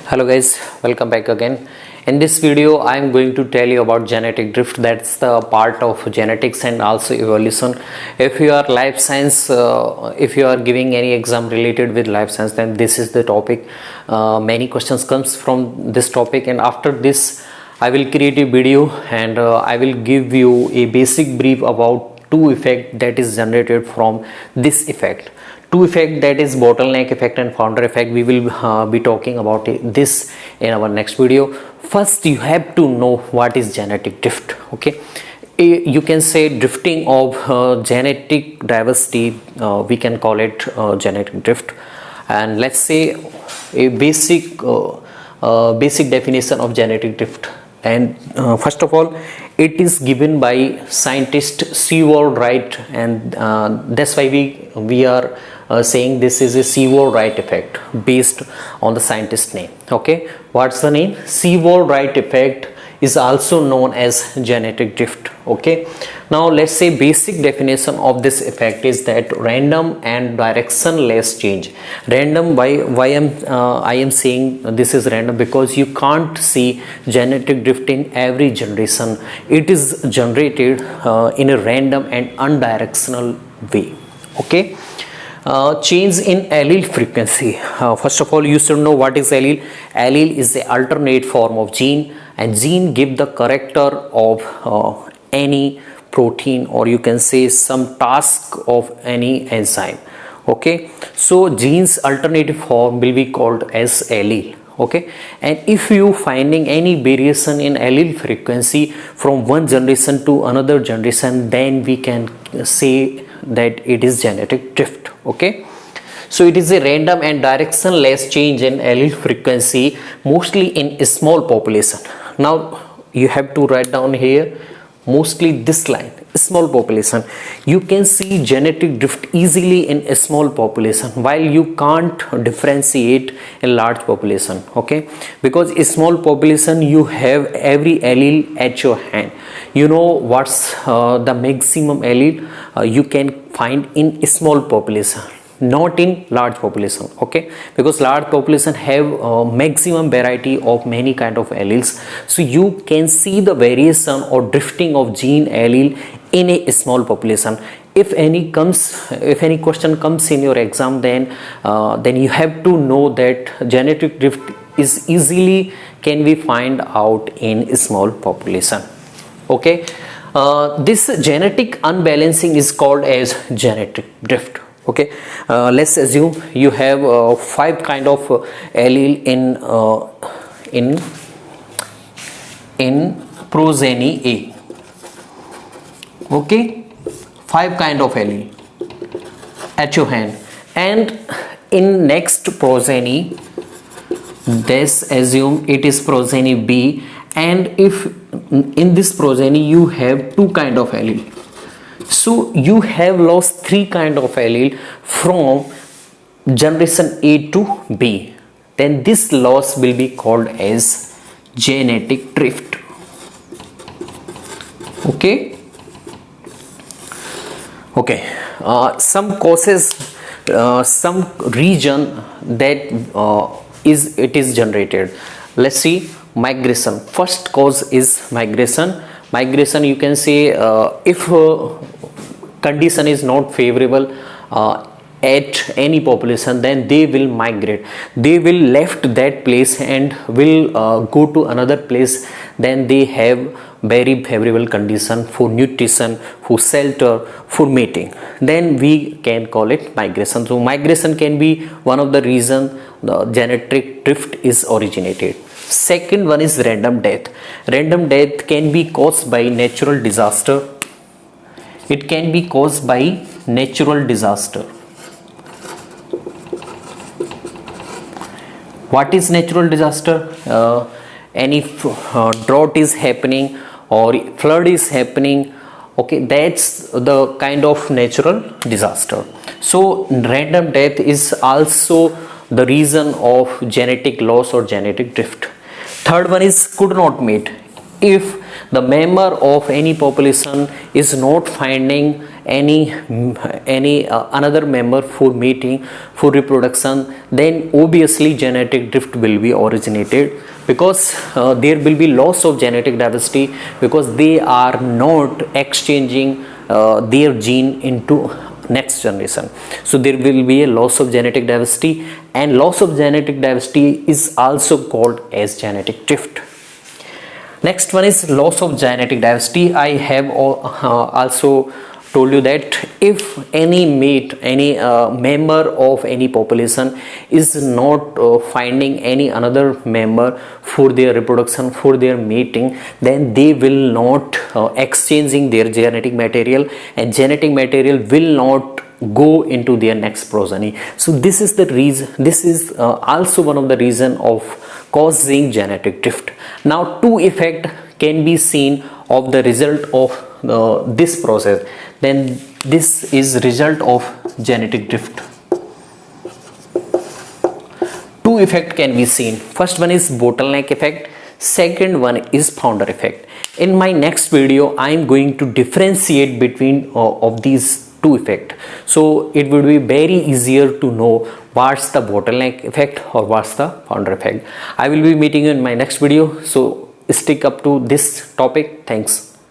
Hello guys, welcome back again. In this video I am going to tell you about genetic drift. That's the part of genetics and also evolution. If you are life science, if you are giving any exam related with life science, then this is the topic. Many questions comes from this topic, and after this I will create a video and I will give you a basic brief about two effect that is generated from this effect. Two effect, that is bottleneck effect and founder effect. We will be talking about this in our next video. First you have to know what is genetic drift. Okay, you can say drifting of genetic diversity, we can call it genetic drift. And let's say a basic definition of genetic drift. And first of all, it is given by scientist Sewall Wright, and that's why we are saying this is a Sewall Wright effect based on the scientist name. Okay, what's the name? Sewall Wright effect is also known as genetic drift. Okay, now let's say basic definition of this effect is that random and directionless change. Random, why I am saying this is random, because you can't see genetic drift in every generation. It is generated in a random and undirectional way. Okay, change in allele frequency. First of all, you should know what is allele. Allele is the alternate form of gene, and gene give the character of any protein, or you can say some task of any enzyme. Okay, so genes alternative form will be called as allele. Okay, and if you finding any variation in allele frequency from one generation to another generation, then we can say that it is genetic drift. Okay, so it is a random and directionless change in allele frequency, mostly in a small population. Now you have to write down here mostly this line, small population. You can see genetic drift easily in a small population, while you can't differentiate in large population. Okay, because a small population you have every allele at your hand. You know what's the maximum allele you can find in a small population, not in large population. Okay, because large population have maximum variety of many kind of alleles, so you can see the variation or drifting of gene allele in a small population. If any question comes in your exam, then you have to know that genetic drift is easily can be find out in a small population. Okay, this genetic unbalancing is called as genetic drift. Okay, let's assume you have 5 kind of allele in progeny A. Okay, 5 kind of allele at your hand, and in next progeny, let's assume it is progeny B, and if in this progeny you have 2 kind of allele, so you have lost 3 kind of allele from generation A to B, then this loss will be called as genetic drift. Okay, some causes, some region that it is generated. Let's see, migration. First cause is migration. You can say if condition is not favorable at any population, then they will migrate. They will left that place and will go to another place. Then they have very favorable condition for nutrition, for shelter, for mating. Then we can call it migration. So migration can be one of the reason the genetic drift is originated. Second one is random death. Random death can be caused by natural disaster. It can be caused by natural disaster. What is natural disaster? Any drought is happening or flood is happening. Okay, that's the kind of natural disaster. So random death is also the reason of genetic loss or genetic drift. Third one is could not mate. If the member of any population is not finding any another member for mating, for reproduction, then obviously genetic drift will be originated, because there will be loss of genetic diversity, because they are not exchanging their gene into next generation. So there will be a loss of genetic diversity, and loss of genetic diversity is also called as genetic drift. Next one is loss of genetic diversity. I have also told you that if any mate, any member of any population is not finding any another member for their reproduction, for their mating, then they will not exchanging their genetic material, and genetic material will not go into their next progeny. So this is the reason, this is also one of the reason of causing genetic drift. Now two effect can be seen of the result of this process, then this is result of genetic drift. Two effect can be seen. First one is bottleneck effect, second one is founder effect. In my next video I am going to differentiate between of these two effect, so it would be very easier to know what's the bottleneck effect or what's the founder effect. I will be meeting you in my next video, so stick up to this topic. Thanks.